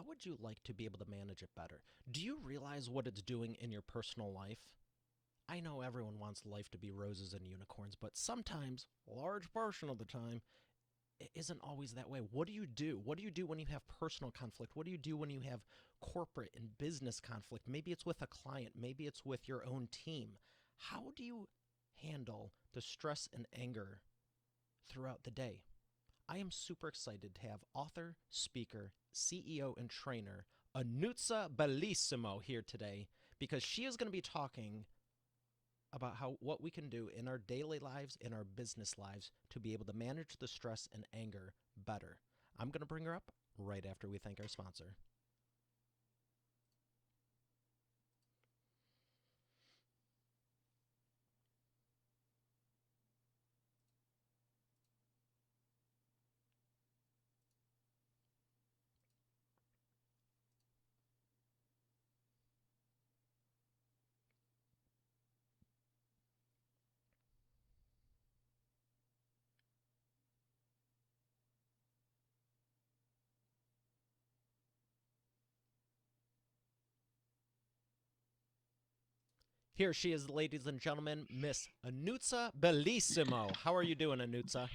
how would you like to be able to manage it better? Do you realize what it's doing in your personal life? I know everyone wants life to be roses and unicorns, but sometimes, a large portion of the time, it isn't always that way. What do you do? What do you do when you have personal conflict? What do you do when you have corporate and business conflict? Maybe it's with a client, maybe it's with your own team. How do you handle the stress and anger throughout the day? I am super excited to have author, speaker, CEO, and trainer Anutza Bellissimo here today because she is going to be talking about how what we can do in our daily lives, in our business lives, to be able to manage the stress and anger better. I'm going to bring her up right after we thank our sponsor. Here she is, ladies and gentlemen, Miss Anutza Bellissimo. How are you doing, Anutza?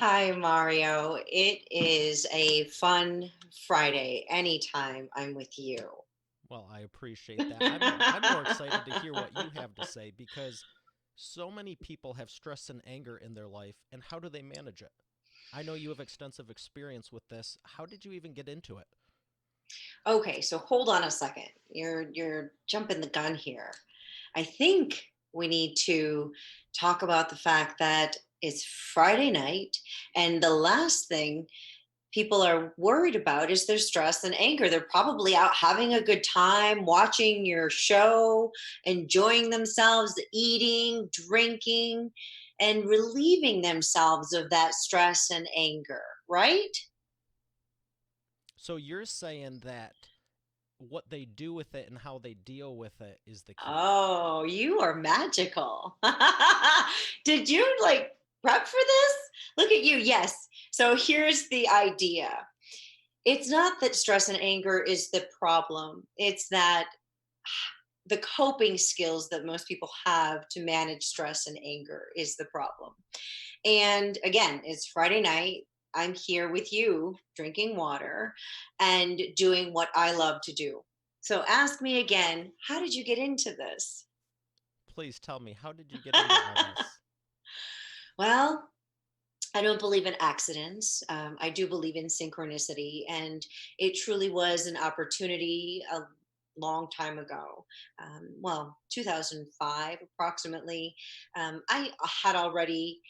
Hi, Mario. It is a fun Friday. Anytime I'm with you. Well, I appreciate that. I'm more excited to hear what you have to say because so many people have stress and anger in their life, and how do they manage it? I know you have extensive experience with this. How did you even get into it? Okay, so hold on a second. You're jumping the gun here. I think we need to talk about the fact that it's Friday night, and the last thing people are worried about is their stress and anger. They're probably out having a good time, watching your show, enjoying themselves, eating, drinking, and relieving themselves of that stress and anger, right? So you're saying that what they do with it and how they deal with it is the key. Oh, you are magical. Did you like prep for this? Look at you. Yes. So here's the idea. It's not that stress and anger is the problem. It's that the coping skills that most people have to manage stress and anger is the problem. And again, it's Friday night. I'm here with you, drinking water and doing what I love to do. So ask me again, how did you get into this? Please tell me, how did you get into all this? Well, I don't believe in accidents. I do believe in synchronicity, and it truly was an opportunity a long time ago. Well, 2005 approximately. I had already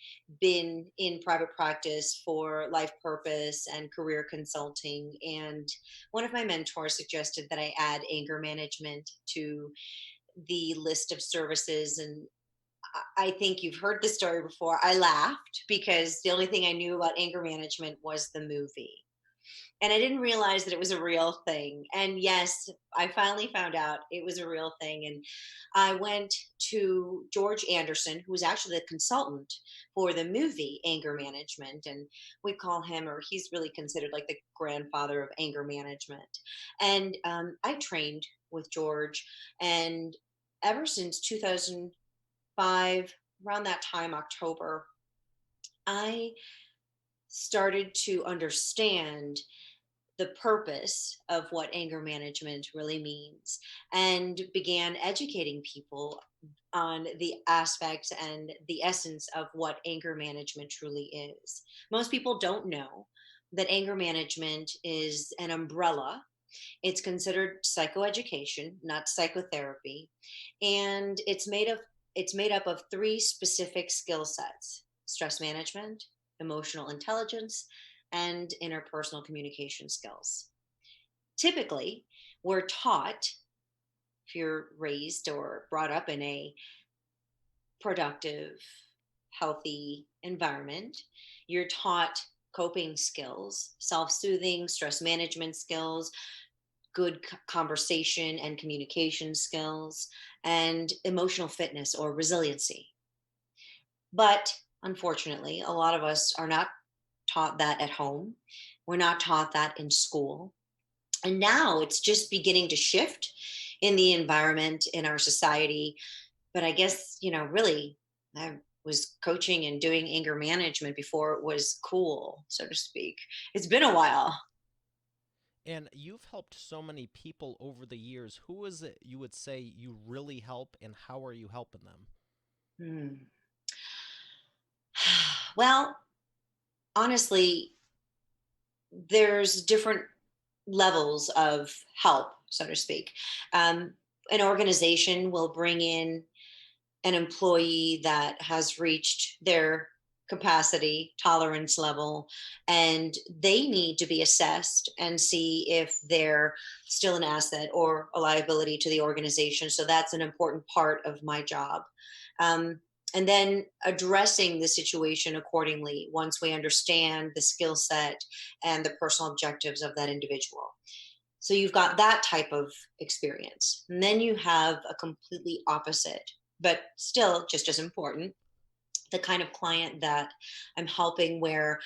been in private practice for life purpose and career consulting, and one of my mentors suggested that I add anger management to the list of services. And I think you've heard the story before. I laughed because the only thing I knew about anger management was the movie. And I didn't realize that it was a real thing. And yes, I finally found out it was a real thing. And I went to George Anderson, who was actually the consultant for the movie Anger Management. And we call him, or he's really considered like the grandfather of anger management. And I trained with George. And ever since 2005, around that time, October, I started to understand the purpose of what anger management really means and began educating people on the aspects and the essence of what anger management truly is. Most people don't know that anger management is an umbrella. It's considered psychoeducation, not psychotherapy, and it's made up of three specific skill sets: stress management, emotional intelligence, and interpersonal communication skills. Typically, we're taught, if you're raised or brought up in a productive, healthy environment, you're taught coping skills, self soothing, stress management skills, good conversation and communication skills, and emotional fitness or resiliency. But unfortunately, a lot of us are not taught that at home. We're not taught that in school. And now it's just beginning to shift in the environment in our society. But I guess, really, I was coaching and doing anger management before it was cool, so to speak. It's been a while. And you've helped so many people over the years. Who is it you would say you really help, and how are you helping them? Hmm. Well, honestly, there's different levels of help, so to speak. Um, an organization will bring in an employee that has reached their capacity tolerance level, and they need to be assessed and see if they're still an asset or a liability to the organization. So that's an important part of my job. um, and then addressing the situation accordingly once we understand the skill set and the personal objectives of that individual. So you've got that type of experience. And then you have a completely opposite, but still just as important, the kind of client that I'm helping where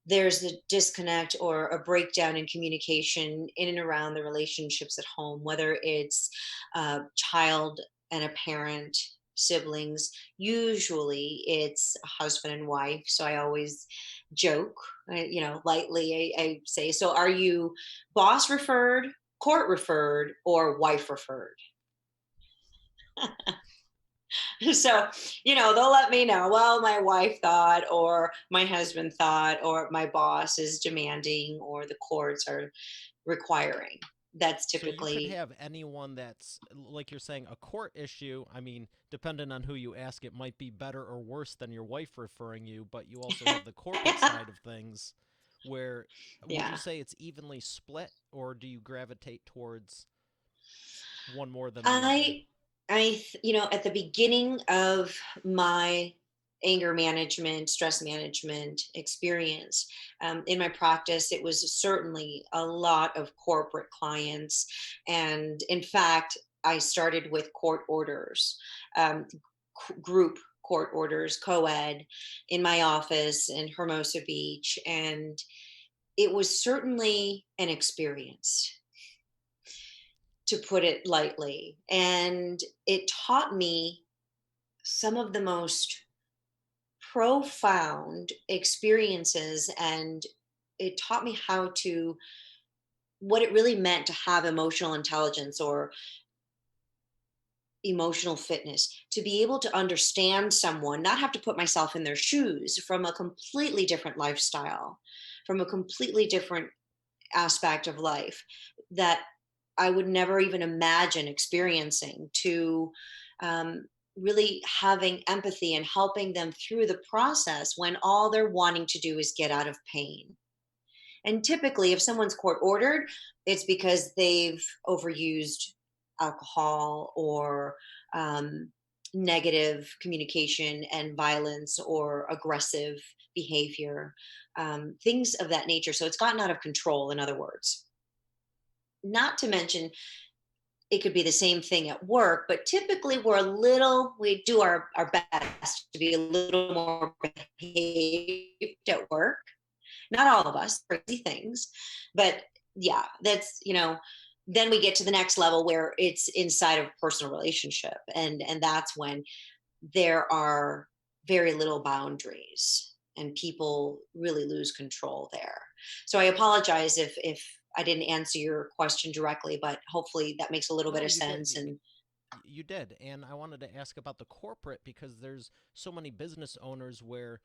there's a disconnect or a breakdown in communication in and around the relationships at home, whether it's a child and a parent, siblings. Usually it's a husband and wife. So I always joke, lightly, I say, so are you boss referred, court referred, or wife referred? So, they'll let me know, well, my wife thought, or my husband thought, or my boss is demanding, or the courts are requiring. That's So you could typically, have anyone that's, like you're saying, a court issue. I mean, depending on who you ask, it might be better or worse than your wife referring you, but you also have the corporate side of things where would you yeah. say it's evenly split, or do you gravitate towards one more than the other? I, at the beginning of my anger management, stress management experience, in my practice, it was certainly a lot of corporate clients. And in fact, I started with court orders, group court orders, co ed, in my office in Hermosa Beach. And it was certainly an experience, to put it lightly. And it taught me some of the most profound experiences. And it taught me what it really meant to have emotional intelligence or emotional fitness, to be able to understand someone, not have to put myself in their shoes, from a completely different lifestyle, from a completely different aspect of life that I would never even imagine experiencing, to um, really having empathy and helping them through the process when all they're wanting to do is get out of pain. And typically, if someone's court ordered, it's because they've overused alcohol, or um, negative communication and violence, or aggressive behavior, things of that nature. So it's gotten out of control, in other words. Not to mention, it could be the same thing at work, but typically we do our best to be a little more behaved at work. Not all of us, crazy things, but yeah, then we get to the next level where it's inside of a personal relationship. And that's when there are very little boundaries, and people really lose control there. So I apologize if I didn't answer your question directly, but hopefully that makes a little bit No, of you did. sense. And You did. And I wanted to ask about the corporate because there's so many business owners where,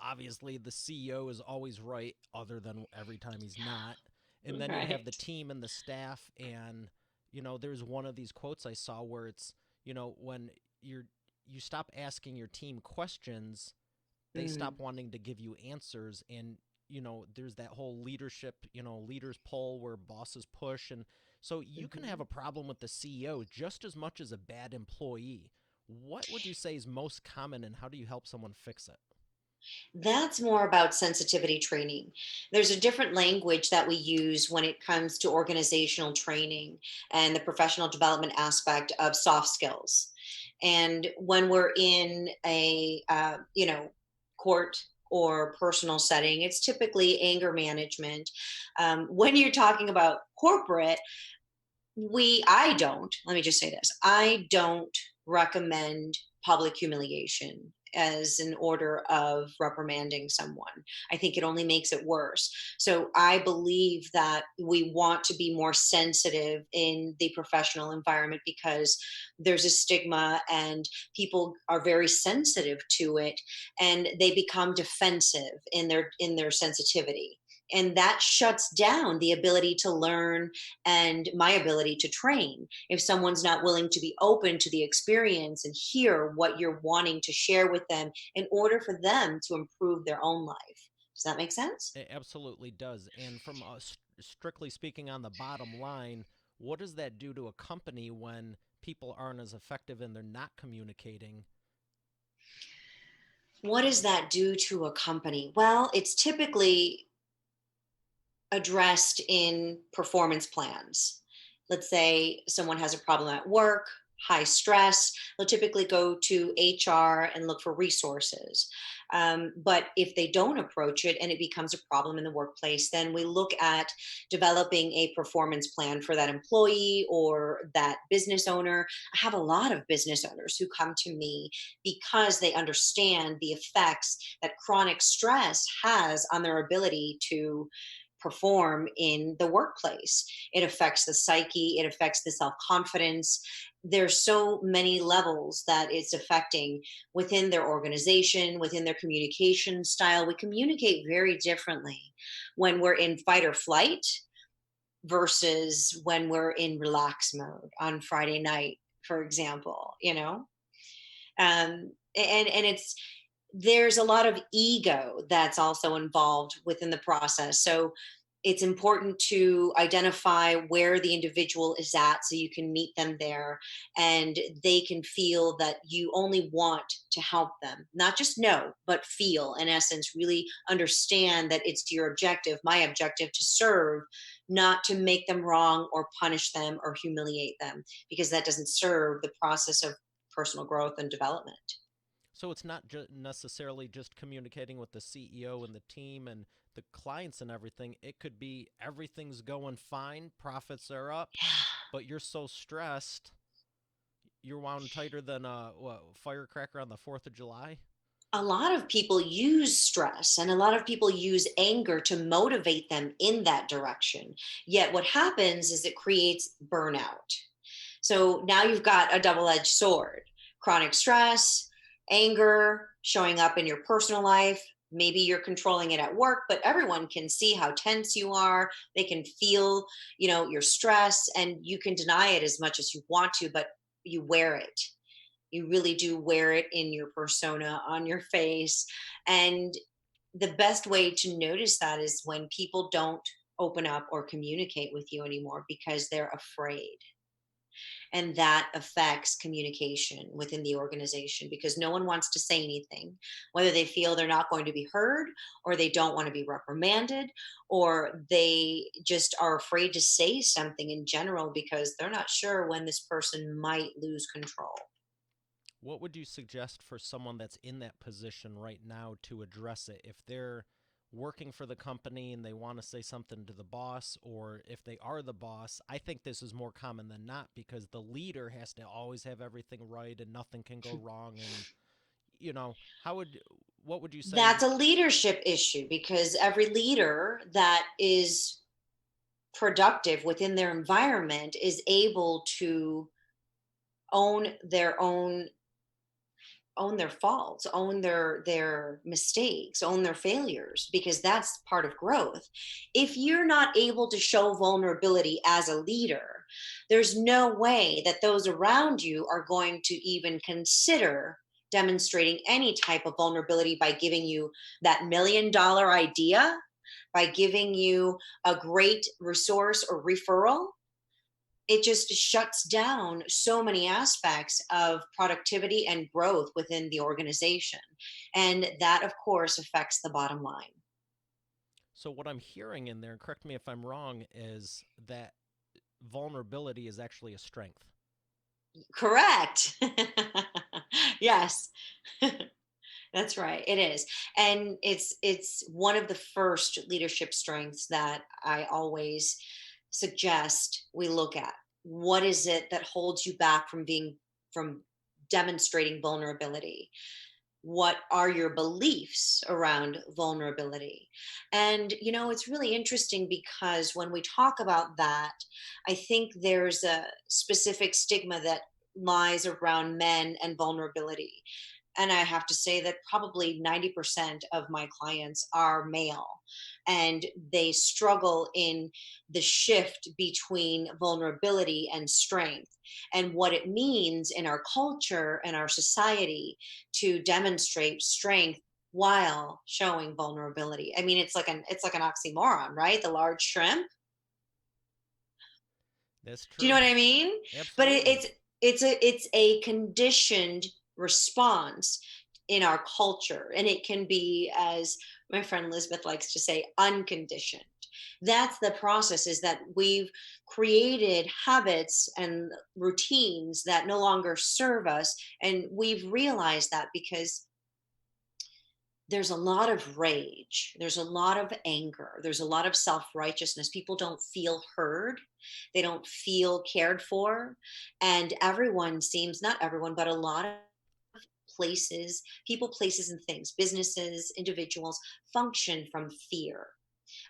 obviously the CEO is always right, other than every time he's not. And then you have the right. team and the staff. And, there's one of these quotes I saw where it's, when you stop asking your team questions, they stop Mm, wanting to give you answers. And there's that whole leadership, leaders pull where bosses push. And so you can have mhm. a problem with the CEO just as much as a bad employee. What would you say is most common, and how do you help someone fix it? That's more about sensitivity training. There's a different language that we use when it comes to organizational training and the professional development aspect of soft skills. And when we're in a, court or personal setting, it's typically anger management. When you're talking about corporate, I don't, let me just say this, I don't recommend public humiliation as an order of reprimanding someone. I think it only makes it worse. So I believe that we want to be more sensitive in the professional environment because there's a stigma and people are very sensitive to it, and they become defensive in their sensitivity, and that shuts down the ability to learn and my ability to train. If someone's not willing to be open to the experience and hear what you're wanting to share with them in order for them to improve their own life. Does that make sense? It absolutely does. And from strictly speaking on the bottom line, what does that do to a company when people aren't as effective and they're not communicating? What does that do to a company? Well, it's typically addressed in performance plans. Let's say someone has a problem at work, high stress, they'll typically go to HR and look for resources. But if they don't approach it and it becomes a problem in the workplace, then we look at developing a performance plan for that employee or that business owner. I have a lot of business owners who come to me because they understand the effects that chronic stress has on their ability to perform in the workplace. It affects the psyche, it affects the self confidence. There's so many levels that it's affecting within their organization, within their communication style. We communicate very differently when we're in fight or flight versus when we're in relax mode on Friday night, for example, you know? And it's, there's a lot of ego that's also involved within the process. So it's important to identify where the individual is at so you can meet them there and they can feel that you only want to help them, not just know, but feel, in essence, really understand that it's your objective, my objective, to serve, not to make them wrong or punish them or humiliate them, because that doesn't serve the process of personal growth and development. So it's not necessarily just communicating with the CEO and the team and the clients and everything. It could be everything's going fine, profits are up, but you're so stressed, you're wound tighter than a firecracker on the 4th of July. A lot of people use stress and a lot of people use anger to motivate them in that direction. Yet what happens is it creates burnout. So now you've got a double edged sword: chronic stress, anger showing up in your personal life. Maybe you're controlling it at work, but everyone can see how tense you are. They can feel, your stress, and you can deny it as much as you want to, but you wear it. You really do wear it in your persona, on your face. And the best way to notice that is when people don't open up or communicate with you anymore because they're afraid. And that affects communication within the organization because no one wants to say anything, whether they feel they're not going to be heard, or they don't want to be reprimanded, or they just are afraid to say something in general because they're not sure when this person might lose control. What would you suggest for someone that's in that position right now to address it? If they're working for the company and they want to say something to the boss, or if they are the boss, I think this is more common than not because the leader has to always have everything right and nothing can go wrong. And, how what would you say? That's a leadership issue because every leader that is productive within their environment is able to own their own own their faults, own their mistakes, own their failures, because that's part of growth. If you're not able to show vulnerability as a leader, there's no way that those around you are going to even consider demonstrating any type of vulnerability by giving you that $1 million idea, by giving you a great resource or referral. It just shuts down so many aspects of productivity and growth within the organization. And that, of course, affects the bottom line. So, what I'm hearing in there, and correct me if I'm wrong, is that vulnerability is actually a strength. Correct. Yes. That's right. It is. And it's one of the first leadership strengths that I always suggest we look at. What is it that holds you back from demonstrating vulnerability? What are your beliefs around vulnerability? And it's really interesting because when we talk about that, I think there's a specific stigma that lies around men and vulnerability. And I have to say that probably 90% of my clients are male, and they struggle in the shift between vulnerability and strength, and what it means in our culture and our society to demonstrate strength while showing vulnerability. I mean, it's like an oxymoron, right? The large shrimp. That's Do you know true. what I mean? But Absolutely. it's a conditioned response in our culture, and it can be, as my friend Elizabeth likes to say, unconditioned. That's the process, is that we've created habits and routines that no longer serve us, and we've realized that because there's a lot of rage, there's a lot of anger, there's a lot of self-righteousness. People don't feel heard, they don't feel cared for, and everyone seems, not everyone, but a lot of places, people, places, and things, businesses, individuals, function from fear.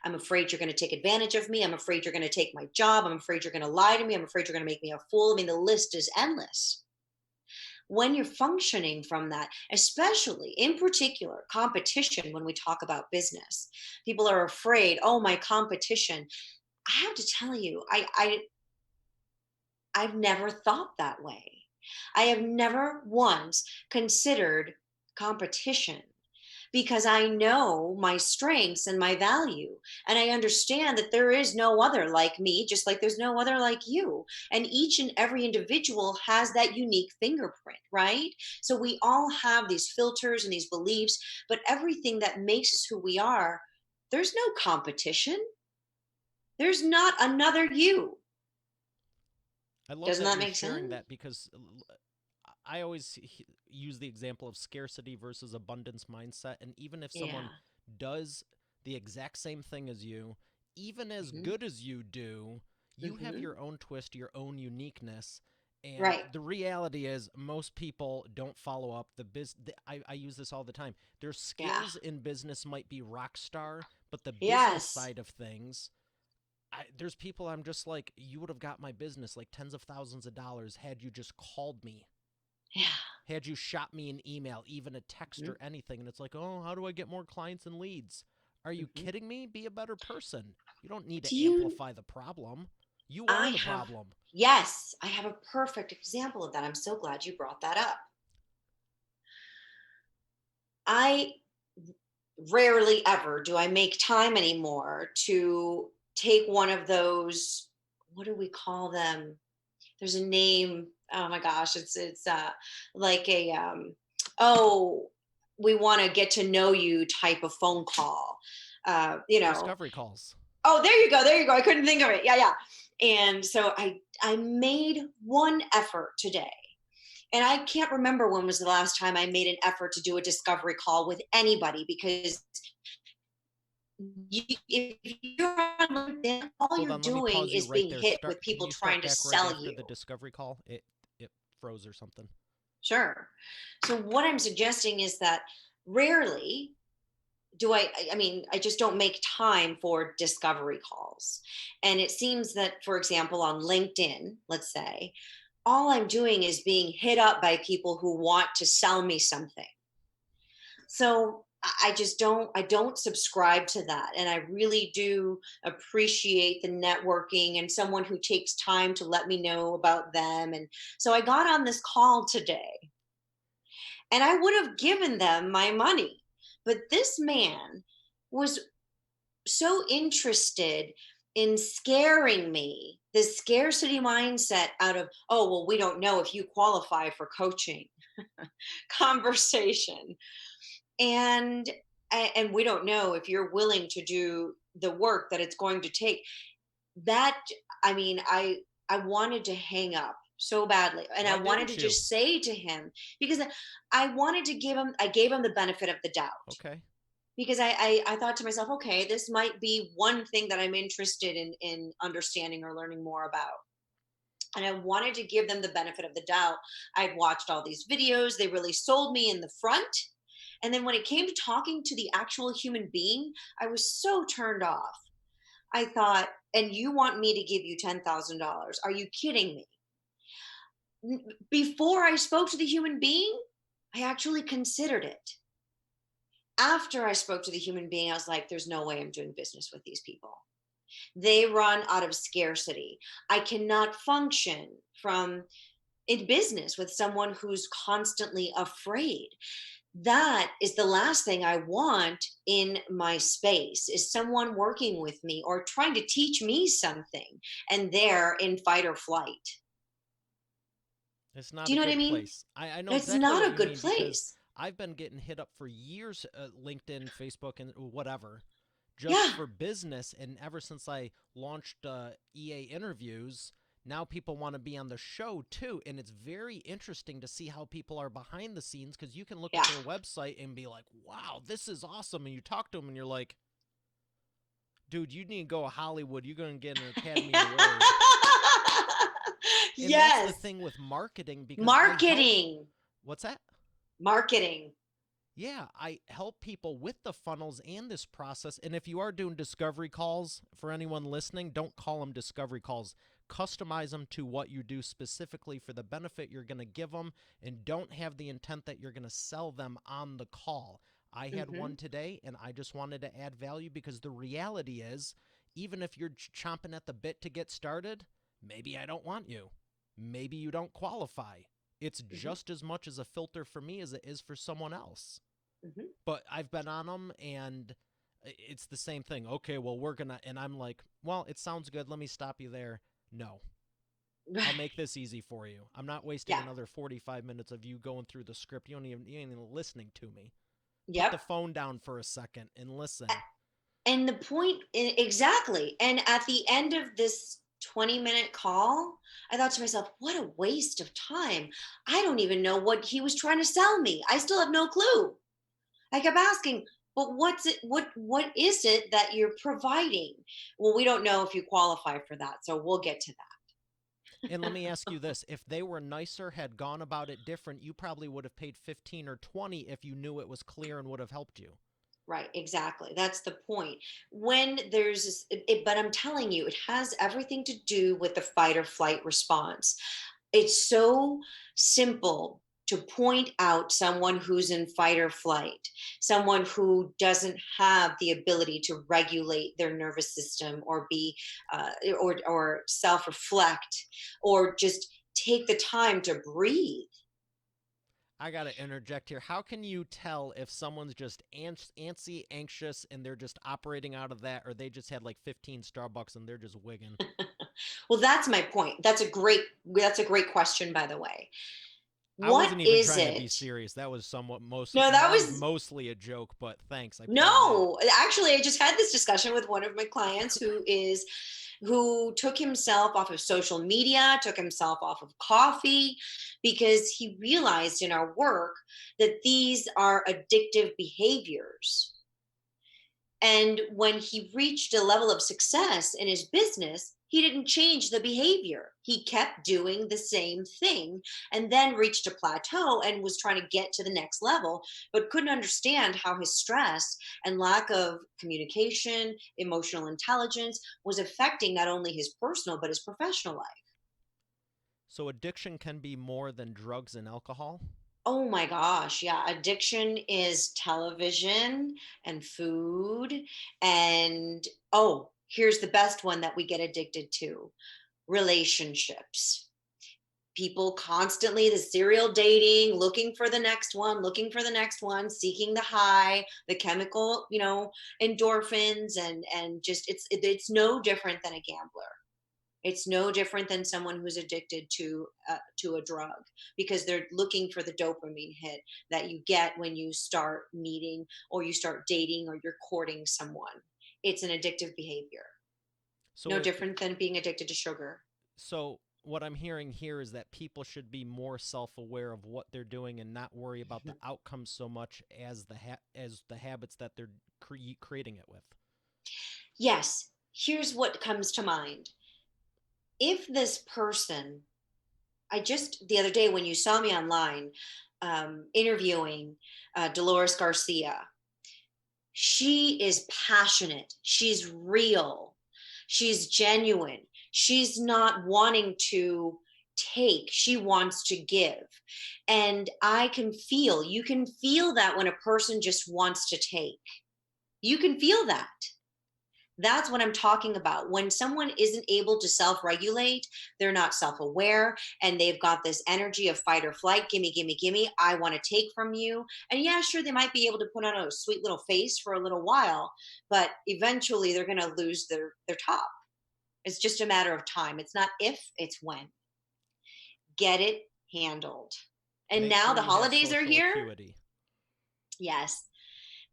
I'm afraid you're going to take advantage of me. I'm afraid you're going to take my job. I'm afraid you're going to lie to me. I'm afraid you're going to make me a fool. I mean, the list is endless. When you're functioning from that, especially in particular competition, when we talk about business, people are afraid, oh, my competition. I have to tell you, I've never thought that way. I have never once considered competition, because I know my strengths and my value. And I understand that there is no other like me, just like there's no other like you. And each and every individual has that unique fingerprint, right? So we all have these filters and these beliefs, but everything that makes us who we are, there's no competition. There's not another you. I love Doesn't that that you're make sharing sense? that because I always use the example of scarcity versus abundance mindset. And even if someone Yeah. does the exact same thing as you, even as Hmm. good as you do, you have Hmm. your own twist, your own uniqueness. And Right. the reality is, most people don't follow up. I use this all the time. Their Yeah. skills in business might be rock star, but the business Yes. side of things, there's people I'm just like, you would have got my business like tens of thousands of dollars had you just called me, Yeah. had you shot me an email, even a text Hmm. or anything. And it's like, oh, how do I get more clients and leads? Are you Hmm. kidding me? Be a better person. You don't need Do to you amplify the problem. You I are the have, problem. yes, I have a perfect example of that. I'm so glad you brought that up. I rarely ever do I make time anymore to take one of those, what do we call them? There's a name. Oh my gosh, it's like a oh, we want to get to know you type of phone call. Uh, you know, Discovery calls. oh, there you go, there you go. I couldn't think of it. Yeah, yeah. And so I made one effort today. And I can't remember when was the last time I made an effort to do a discovery call with anybody, because if you're on LinkedIn, all Hold you're on, let me doing pause you is right being there. hit Start. with Can people you trying start to back right sell after you. the discovery call? It froze or something. Sure. So what I'm suggesting is that rarely do I mean, I just don't make time for discovery calls. And it seems that, for example, on LinkedIn, let's say, all I'm doing is being hit up by people who want to sell me something. So I just don't subscribe to that. And I really do appreciate the networking and someone who takes time to let me know about them. And so I got on this call today, and I would have given them my money. But this man was so interested in scaring me, the scarcity mindset out of, oh, well, we don't know if you qualify for coaching conversation. And and we don't know if you're willing to do the work that it's going to take. That, I mean, I wanted to hang up so badly. And I Why wanted to didn't you? just say to him, because I wanted to I gave him the benefit of the doubt. Okay. Because I thought to myself, okay, this might be one thing that I'm interested in understanding or learning more about. And I wanted to give them the benefit of the doubt. I'd watched all these videos, they really sold me in the front. And then when it came to talking to the actual human being, I was so turned off. I thought, and you want me to give you $10,000? Are you kidding me? Before I spoke to the human being, I actually considered it. After I spoke to the human being, I was like, there's no way I'm doing business with these people. They run out of scarcity. I cannot function from in business with someone who's constantly afraid. That is the last thing I want in my space, is someone working with me or trying to teach me something and they're in fight or flight. It's Do not a you know what I good mean? place. I know It's exactly not what a you good mean because place. I've been getting hit up for years, LinkedIn, Facebook, and whatever, just Yeah. for business. And ever since I launched EA interviews, now people want to be on the show too. And it's very interesting to see how people are behind the scenes, because you can look Yeah. at their website and be like, wow, this is awesome. And you talk to them and you're like, dude, you need to go to Hollywood. You're going to get an Academy Award. And that's the Yes. thing with marketing, because I help. Marketing. What's that? Marketing. Yeah, I help people with the funnels and this process. And if you are doing discovery calls, for anyone listening, don't call them discovery calls. Customize them to what you do specifically for the benefit you're going to give them, and don't have the intent that you're going to sell them on the call. I had Hmm. one today, and I just wanted to add value, because the reality is, even if you're chomping at the bit to get started, maybe I don't want you. Maybe you don't qualify. It's Hmm. just as much as a filter for me as it is for someone else. Hmm. But I've been on them, and it's the same thing. Okay, well, we're going to, and I'm like, well, it sounds good. Let me stop you there. No, I'll make this easy for you. I'm not wasting Yeah. another 45 minutes of you going through the script. You ain't even listening to me. Put Yep. the phone down for a second and listen. And the point, exactly. And at the end of this 20-minute call, I thought to myself, what a waste of time. I don't even know what he was trying to sell me. I still have no clue. I kept asking, but what's it, what is it that you're providing? Well, we don't know if you qualify for that. So we'll get to And let me that. ask you this. If they were nicer, had gone about it different, you probably would have paid 15 or 20 if you knew it was clear and would have helped you. Right, exactly. That's the point. When there's this, but I'm telling you, it has everything to do with the fight or flight response. It's so simple to point out someone who's in fight or flight, someone who doesn't have the ability to regulate their nervous system or be or self-reflect or just take the time to breathe. I got to interject here. How can you tell if someone's just antsy, anxious, and they're just operating out of that, or they just had like 15 Starbucks and they're just wigging? Well, that's my point. That's a great question, by the way. I What wasn't even is trying to be it? serious. That was somewhat No, that was mostly a joke, but thanks. I put on that. no, actually, I just had this discussion with one of my clients who took himself off of social media, took himself off of coffee, because he realized in our work that these are addictive behaviors. And when he reached a level of success in his business, he didn't change the behavior. He kept doing the same thing and then reached a plateau and was trying to get to the next level, but couldn't understand how his stress and lack of communication, emotional intelligence was affecting not only his personal, but his professional life. So addiction can be more than drugs and alcohol. Oh my gosh, yeah. Addiction is television and food. And oh, here's the best one that we get addicted to: relationships. People constantly, the serial dating, looking for the next one, looking for the next one, seeking the high, the chemical, endorphins, and just it's no different than a gambler. It's no different than someone who's addicted to a drug, because they're looking for the dopamine hit that you get when you start meeting or you start dating or you're courting someone. It's an addictive behavior. So No different than being addicted to sugar. so what I'm hearing here is that people should be more self-aware of what they're doing and not worry about the outcome so much as as the habits that they're creating it with. Yes, here's what comes to mind. If this person, I just the other day when you saw me online interviewing Dolores Garcia, she is passionate, she's real, she's genuine, she's not wanting to take, she wants to give. And I can feel, you can feel that when a person just wants to take. You can feel that. That's what I'm talking about. When someone isn't able to self regulate, they're not self aware, and they've got this energy of fight or flight, gimme, gimme, gimme, I want to take from you. And yeah, sure, they might be able to put on a sweet little face for a little while, but eventually they're going to lose their top. It's just a matter of time. It's not if, it's when. Get it handled. And Make now sure the you have holidays are social here. acuity. Yes,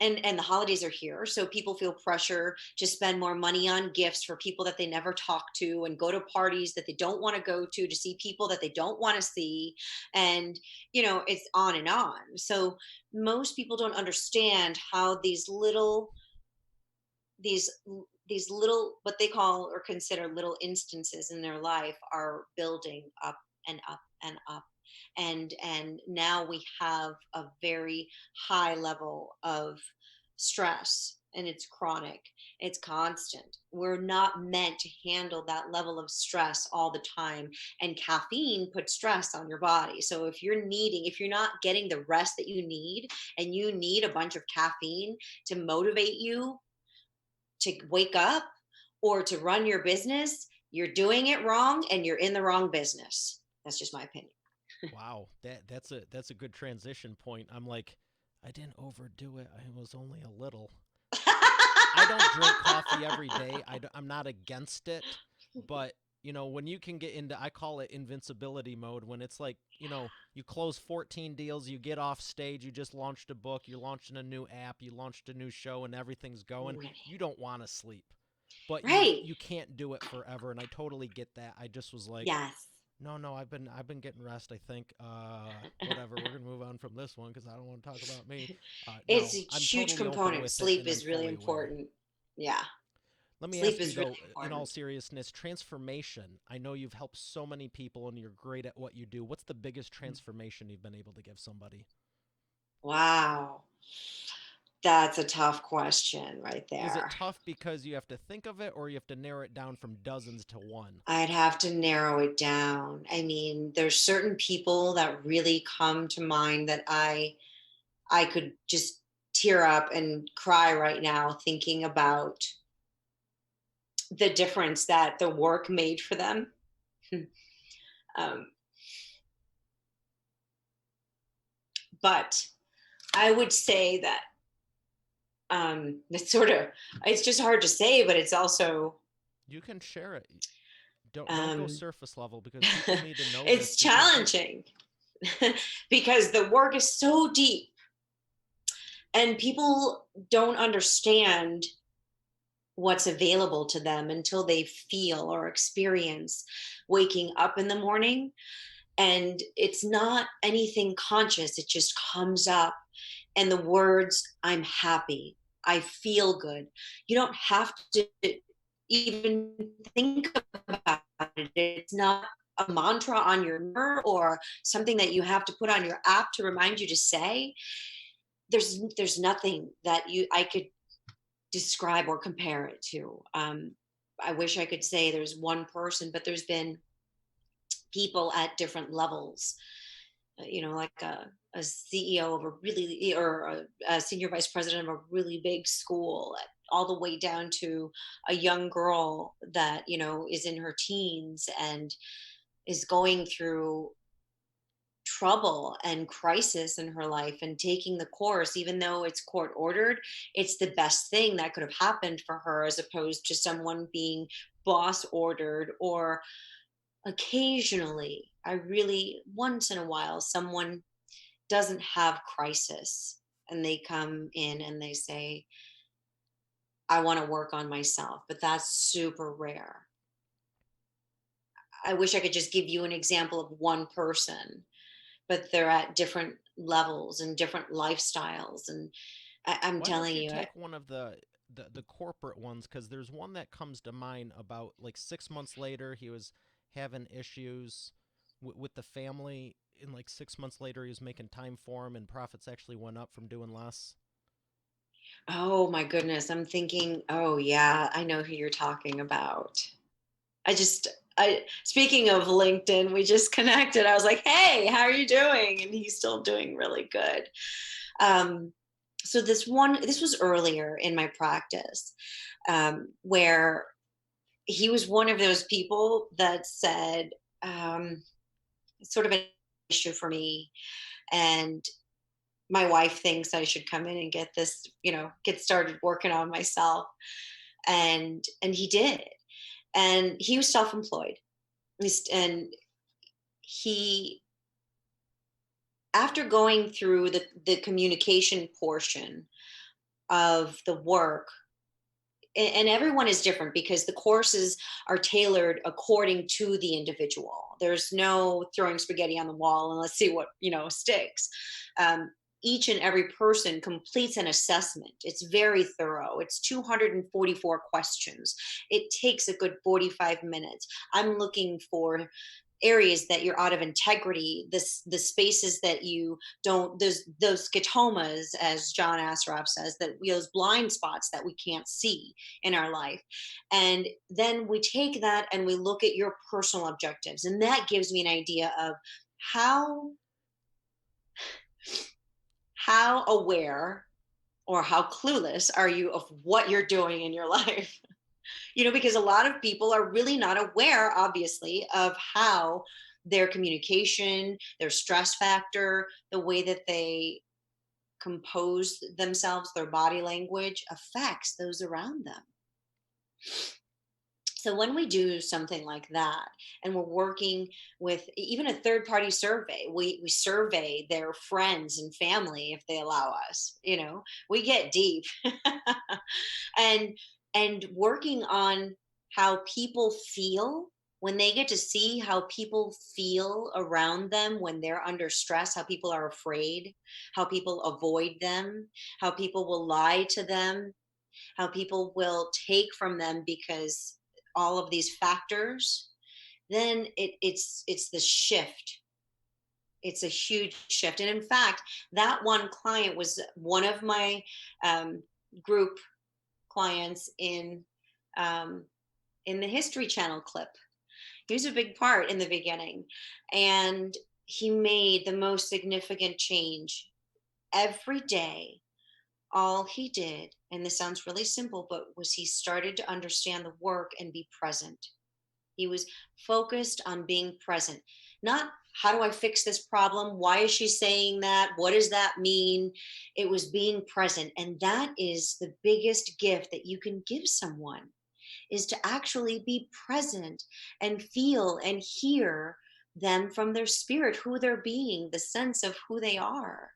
and the holidays are here, so people feel pressure to spend more money on gifts for people that they never talk to, and go to parties that they don't want to go to see people that they don't want to see. And it's on and on. So most people don't understand how these these little, what they call or consider little instances in their life, are building up and up and up. And now we have a very high level of stress, and it's chronic, it's constant. We're not meant to handle that level of stress all the time, and caffeine puts stress on your body. So if you're not getting the rest that you need, and you need a bunch of caffeine to motivate you to wake up or to run your business, you're doing it wrong, and you're in the wrong business. That's just my opinion. Wow, that's a good transition point. I'm like, I didn't overdo it. I was only a little. I don't drink coffee every day. I'm not against it, but when you can get into, I call it invincibility mode, when it's like, you close 14 deals, you get off stage, you just launched a book, you're launching a new app, you launched a new show, and everything's going. Right. You don't want to sleep, but you Right. you can't do it forever, and I totally get that. I just was like, Yes. no, I've been getting rest, I think. Whatever, we're gonna move on from this one because I don't want to talk about me. It's No, a I'm huge totally open component. with it, Sleep and I'm is really fully aware. important. Yeah. Let me Sleep ask you is really though, in all important. seriousness, transformation. I know you've helped so many people and you're great at what you do. What's the biggest transformation you've been able to give somebody? Wow. That's a tough question right Is it there. tough because you have to think of it or you have to narrow it down from dozens to one? I'd have to narrow it down. I mean, there's certain people that really come to mind that I could just tear up and cry right now thinking about the difference that the work made for them. um, but I would say that it's just hard to say, but it's also You can share it. Don't go um, surface level because people need to know this it's because challenging because the work is so deep, and people don't understand what's available to them until they feel or experience waking up in the morning. And it's not anything conscious, it just comes up. And the words, I'm happy, I feel good. You don't have to even think about it. It's not a mantra on your mirror or something that you have to put on your app to remind you to say. There's nothing that you I could describe or compare it to. I wish I could say there's one person, but there's been people at different levels. Like a CEO of a really, or a senior vice president of a really big school, all the way down to a young girl that is in her teens and is going through trouble and crisis in her life, and taking the course even though it's court ordered. It's the best thing that could have happened for her, as opposed to someone being boss ordered. Or occasionally, I really, once in a while, someone doesn't have crisis, and they come in and they say, I want to work on myself, but that's super rare. I wish I could just give you an example of one person, but they're at different levels and different lifestyles. And I'm Why don't telling you you, take one of the corporate ones? Because there's one that comes to mind about like 6 months later he was having issues with the family, and like 6 months later he was making time for him, and profits actually went up from doing less. oh my goodness, I'm thinking, oh yeah, I know who you're talking about. I just, I, speaking of LinkedIn, we just connected. I was like, hey, how are you doing? And he's still doing really good. Um, so this was earlier in my practice, where he was one of those people that said, it's sort of an issue for me. And my wife thinks I should come in and get this, get started working on myself. And he did. And he was self-employed. And he, after going through the communication portion of the work, and everyone is different because the courses are tailored according to the individual. There's no throwing spaghetti on the wall and let's see what sticks. um, each and every person completes an assessment. It's very thorough. It's 244 questions. It takes a good 45 minutes. I'm looking for areas that you're out of integrity, the spaces that you don't, those ketomas, as John Assaraf says, that those blind spots that we can't see in our life. And then we take that and we look at your personal objectives, and that gives me an idea of how how aware or how clueless are you of what you're doing in your life. Because a lot of people are really not aware, obviously, of how their communication, their stress factor, the way that they compose themselves, their body language affects those around them. So when we do something like that, and we're working with even a third party survey, we survey their friends and family if they allow us, we get deep. and and working on how people feel when they get to see how people feel around them when they're under stress, how people are afraid, how people avoid them, how people will lie to them, how people will take from them because all of these factors, then it's the shift. It's a huge shift. And in fact, that one client was one of my um, group clients um, in the History Channel clip. He was a big part in the beginning, and he made the most significant change every day. All he did, and this sounds really simple, but was he started to understand the work and be present. He was focused on being present, not how do I fix this problem? Why is she saying that? What does that mean? It was being present. And that is the biggest gift that you can give someone, is to actually be present and feel and hear them from their spirit, who they're being, the sense of who they are.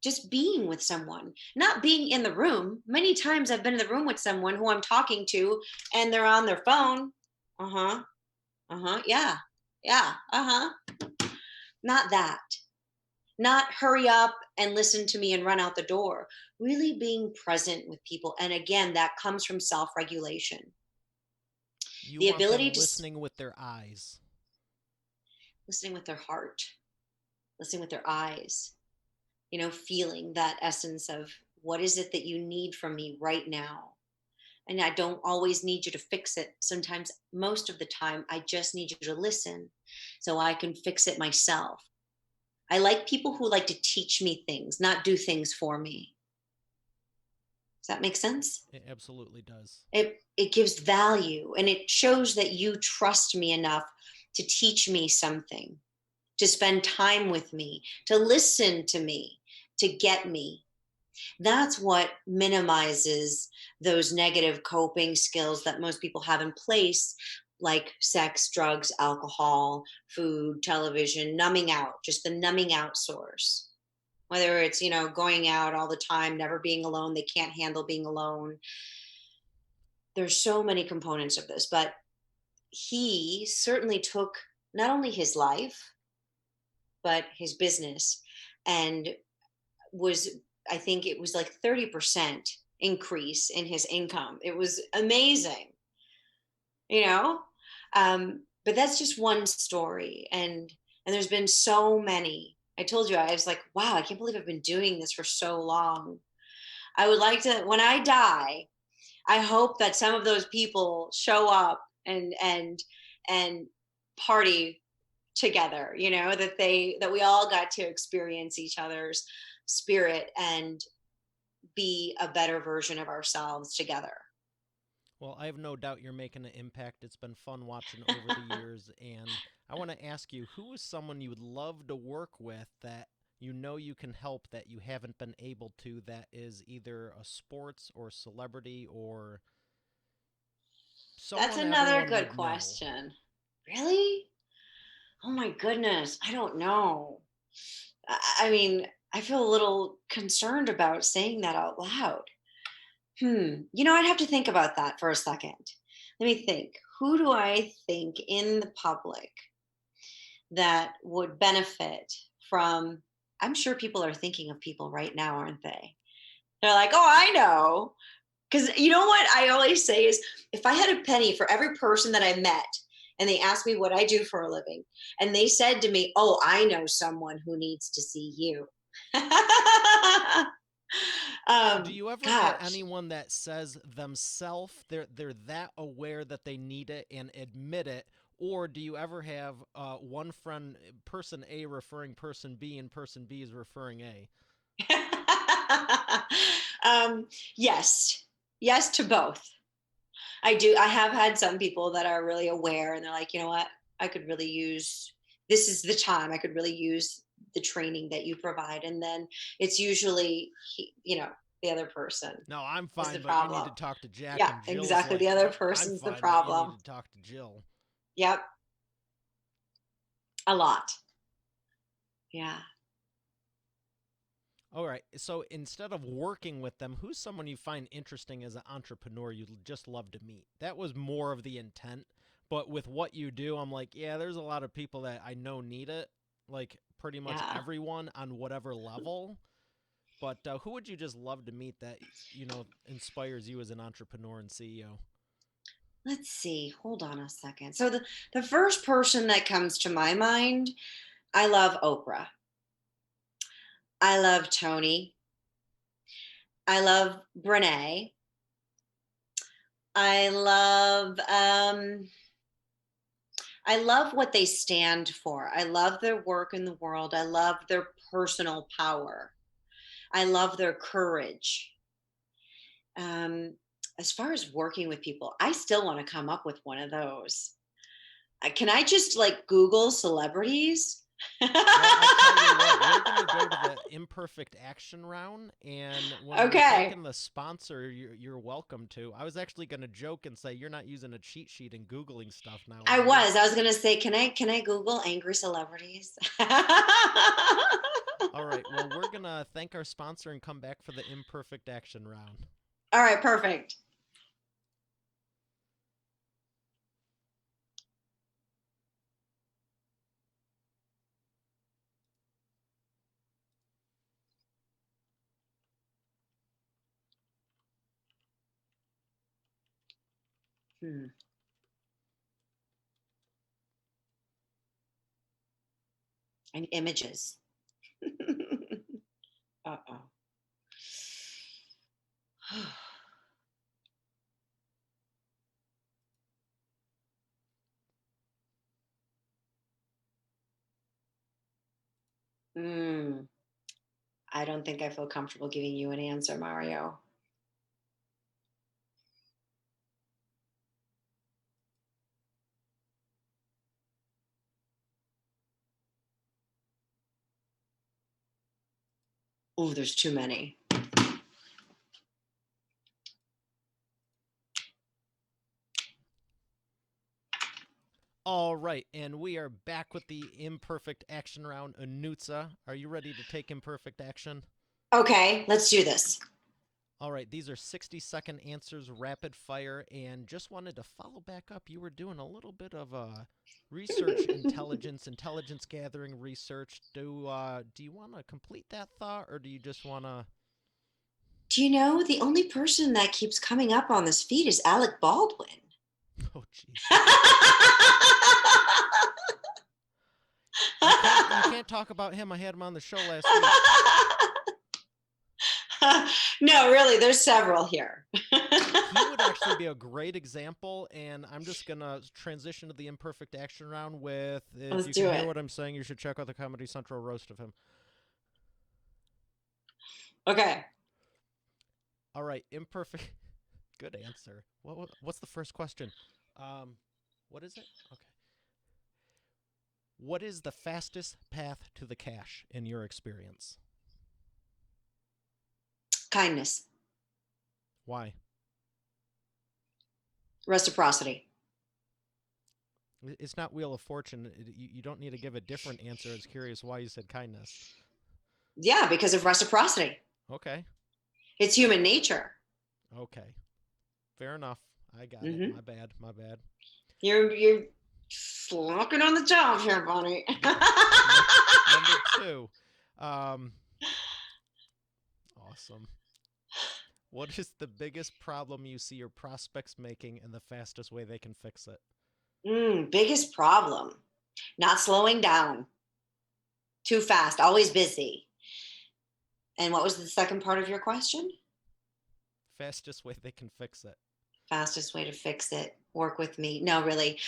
Just being with someone, not being in the room. Many times I've been in the room with someone who I'm talking to and they're on their phone. Uh huh. Uh huh. Yeah. Yeah. Uh huh. Not that. Not hurry up and listen to me and run out the door. Really being present with people. And again, that comes from self regulation. You The want ability them to listening with their eyes. listening with their heart, listening with their eyes, feeling that essence of what is it that you need from me right now. And I don't always need you to fix it. Sometimes, most of the time, I just need you to listen so I can fix it myself. I like people who like to teach me things, not do things for me. Does that make sense? It absolutely does. It gives value, and it shows that you trust me enough to teach me something, to spend time with me, to listen to me, to get me. That's what minimizes those negative coping skills that most people have in place, like sex, drugs, alcohol, food, television, numbing out, just the numbing out source. Whether it's, going out all the time, never being alone, they can't handle being alone. There's so many components of this, but he certainly took not only his life, but his business, and was, I think it was like 30% increase in his income. It was amazing, you know? But that's just one story. And there's been so many. I told you, I was like, wow, I can't believe I've been doing this for so long. I would like to, when I die, I hope that some of those people show up and party together, that we all got to experience each other's spirit and be a better version of ourselves together. Well, I have no doubt you're making an impact. It's been fun watching over the years, and I want to ask you, who is someone you would love to work with that you know you can help that you haven't been able to, that is either a sports or celebrity or That's someone another everyone good would know? question. Really? Oh my goodness. I don't know. I mean, I feel a little concerned about saying that out loud. I'd have to think about that for a second. Let me think. Who do I think in the public that would benefit from? I'm sure people are thinking of people right now, aren't they? They're like, oh, I know. Because you know what I always say is, if I had a penny for every person that I met and they asked me what I do for a living, and they said to me, oh, I know someone who needs to see you. Do you ever get Gosh. anyone that says themselves they're that aware that they need it and admit it, or do you ever have one friend, person A referring person B, and person B is referring A? um, yes, yes to both. I do. I have had some people that are really aware and they're like, you know what? I could really use, this is the time I could really use the training that you provide. And then it's usually, the other person No, I'm is the fine, but you need problem. to talk to Jack. Yeah, And Jill's exactly. The like, other I'm person's the fine, but you need problem. to talk to Jill. Yep. A lot. Yeah. All right. So instead of working with them, who's someone you find interesting as an entrepreneur you'd just love to meet? That was more of the intent. But with what you do, I'm like, yeah, there's a lot of people that I know need it. Like pretty much Yeah. everyone on whatever level. But who would you just love to meet that, inspires you as an entrepreneur and CEO? Let's see. Hold on a second. So the first person that comes to my mind, I love Oprah. I love Tony. I love Brene. I love I love what they stand for. I love their work in the world. I love their personal power. I love their courage. Um, as far as working with people, I still want to come up with one of those. Can I just like Google celebrities? Well, I tell you what, we're going to go to the imperfect action round. And when we're Okay. thanking the sponsor, you're welcome to. I was actually going to joke and say you're not using a cheat sheet and Googling stuff now, I are you? was. I was gonna say, can I Google angry celebrities? All right. Well, we're going to thank our sponsor and come back for the imperfect action round. All right, perfect. Hmm. And images. Uh-oh. Hmm. I don't think I feel comfortable giving you an answer, Mario. Oh, there's too many. All right. And we are back with the imperfect action round. Anutza, are you ready to take imperfect action? Okay, let's do this. All right, these are 60-second answers, rapid fire, and just wanted to follow back up. You were doing a little bit of research intelligence gathering research. Do you want to complete that thought, or do you just want to? Do you know the only person that keeps coming up on this feed is Alec Baldwin? Oh, jeez. You can't talk about him. I had him on the show last week. No, really, there's several here. He would actually be a great example, and I'm just going to transition to the imperfect action round with, if Let's you do can it. hear what I'm saying, you should check out the Comedy Central roast of him. Okay. All right, imperfect. Good answer. What's the first question? What is it? Okay. What is the fastest path to the cash in your experience? Kindness. Why? Reciprocity. It's not Wheel of Fortune. You don't need to give a different answer. I was curious why you said kindness. Yeah, because of reciprocity. Okay. It's human nature. Okay. Fair enough. I got it. My bad. My bad. You're slacking on the job here, Bonnie. Number 2. Awesome. What is the biggest problem you see your prospects making and the fastest way they can fix it? Biggest problem. Not slowing down. Too fast. Always busy. And what was the second part of your question? Fastest way they can fix it. Fastest way to fix it. Work with me. No, really.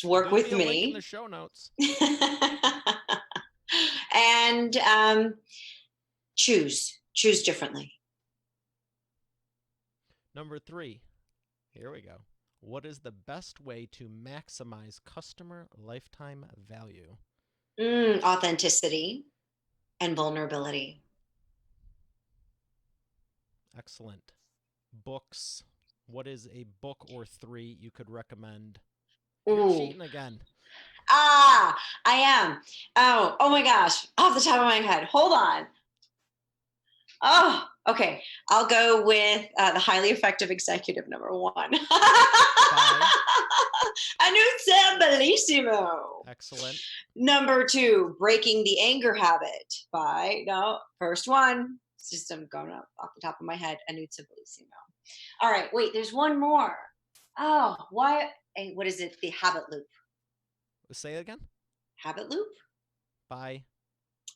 Work with There'll be a link in me. the show notes. And choose differently. Number 3. Here we go. What is the best way to maximize customer lifetime value? Authenticity and vulnerability. Excellent. Books. What is a book or 3 you could recommend? You're cheating again. I am. Oh my gosh. Off the top of my head. Hold on. Oh, okay. I'll go with The Highly Effective Executive, number 1. Anutza Bellissimo. Excellent. Number 2, Breaking the Anger Habit first one. It's just I'm going up off the top of my head. Anutza Bellissimo. All right, wait, there's one more. Oh, why? What is it? The Habit Loop. Say it again. Habit Loop? By?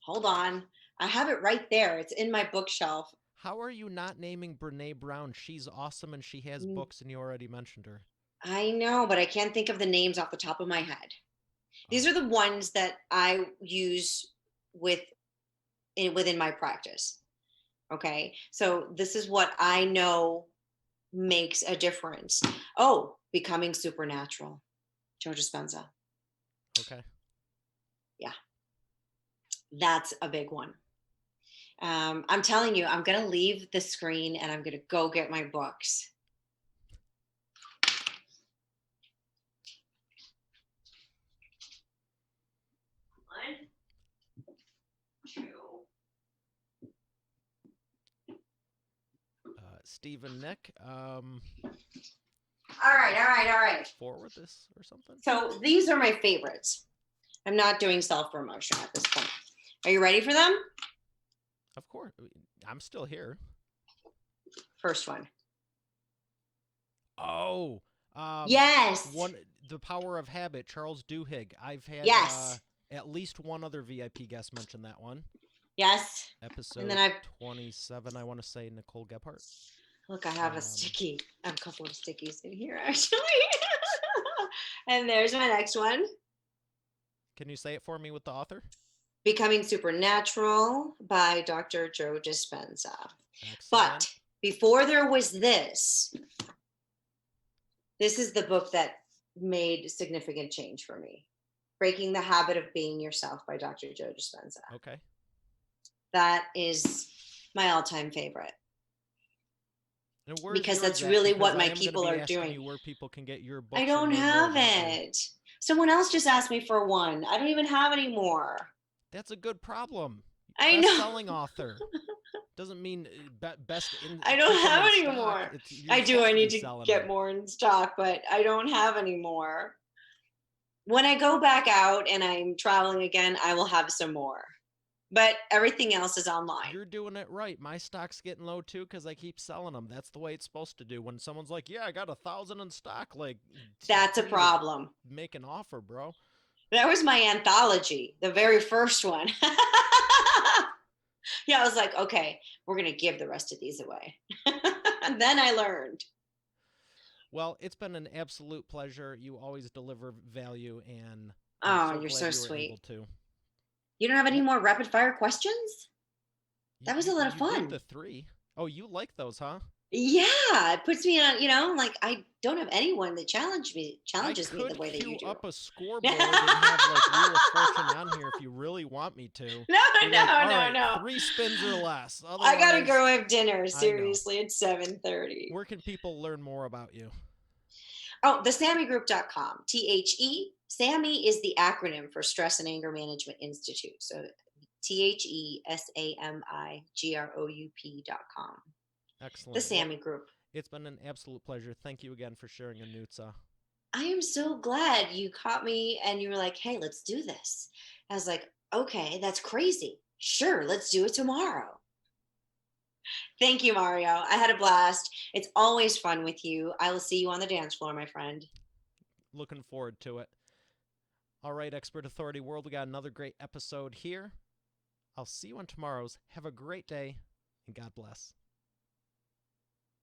Hold on. I have it right there. It's in my bookshelf. How are you not naming Brene Brown? She's awesome and she has books and you already mentioned her. I know, but I can't think of the names off the top of my head. These are the ones that I use within my practice. Okay. So this is what I know makes a difference. Oh, Becoming Supernatural. Joe Dispenza. Okay. Yeah. That's a big one. I'm telling you, I'm going to leave the screen and I'm going to go get my books. One, two. Steve and Nick. All right. Forward this or something. So these are my favorites. I'm not doing self-promotion at this point. Are you ready for them? Of course. I'm still here. First one. Oh. Yes. The Power of Habit, Charles Duhigg. I've had at least one other VIP guest mention that one. Yes. Episode and then 27, I want to say, Nicole Gebhardt. Look, I have a sticky. I have a couple of stickies in here, actually. And there's my next one. Can you say it for me with the author? Becoming Supernatural by Dr. Joe Dispenza. Excellent. But before there was this is the book that made significant change for me. Breaking the Habit of Being Yourself by Dr. Joe Dispenza. Okay. That is my all-time favorite. Because that's at? really Because what my I am people gonna be are asking doing. You where people can get your books. I don't have it. Someone else just asked me for one. I don't even have any more. That's a good problem. I know. Best-selling author. Doesn't mean best in. I don't Keep them have in any stock. more. You're I do. supposed I to be need to selling get them. more in stock, but I don't have any more. When I go back out and I'm traveling again, I will have some more. But everything else is online. You're doing it right. My stock's getting low too because I keep selling them. That's the way it's supposed to do. When someone's like, "Yeah, I got 1,000 in stock," like, That's a you need to problem. make an offer, bro. That was my anthology, the very first one. Yeah, I was like, okay, we're going to give the rest of these away. And then I learned. Well, it's been an absolute pleasure. You always deliver value, and I'm Oh, so you're glad so you were able sweet. to. You don't have any Yep. more rapid fire questions? You That was you a lot of you did fun. the three. Oh, you like those, huh? Yeah, it puts me on, like I don't have anyone that I challenges me the could way that you queue do. up a scoreboard and have like Wheel of Fortune on here if you really want me to. No, Be like, no, all no, right, no. 3 spins or less. I gotta Otherwise, go have dinner. I know. Seriously, it's 7:30. Where can people learn more about you? Oh, thesammygroup.com. Sammy is the acronym for Stress and Anger Management Institute. So TheSammygroup.com. The Excellent. Well, Sammy Group. it's been an absolute pleasure. Thank you again for sharing, Anutza. I am so glad you caught me and you were like, hey, let's do this. I was like, okay, that's crazy. Sure, let's do it tomorrow. Thank you, Mario. I had a blast. It's always fun with you. I will see you on the dance floor, my friend. Looking forward to it. All right, Expert Authority World, we got another great episode here. I'll see you on tomorrow's. Have a great day, and God bless.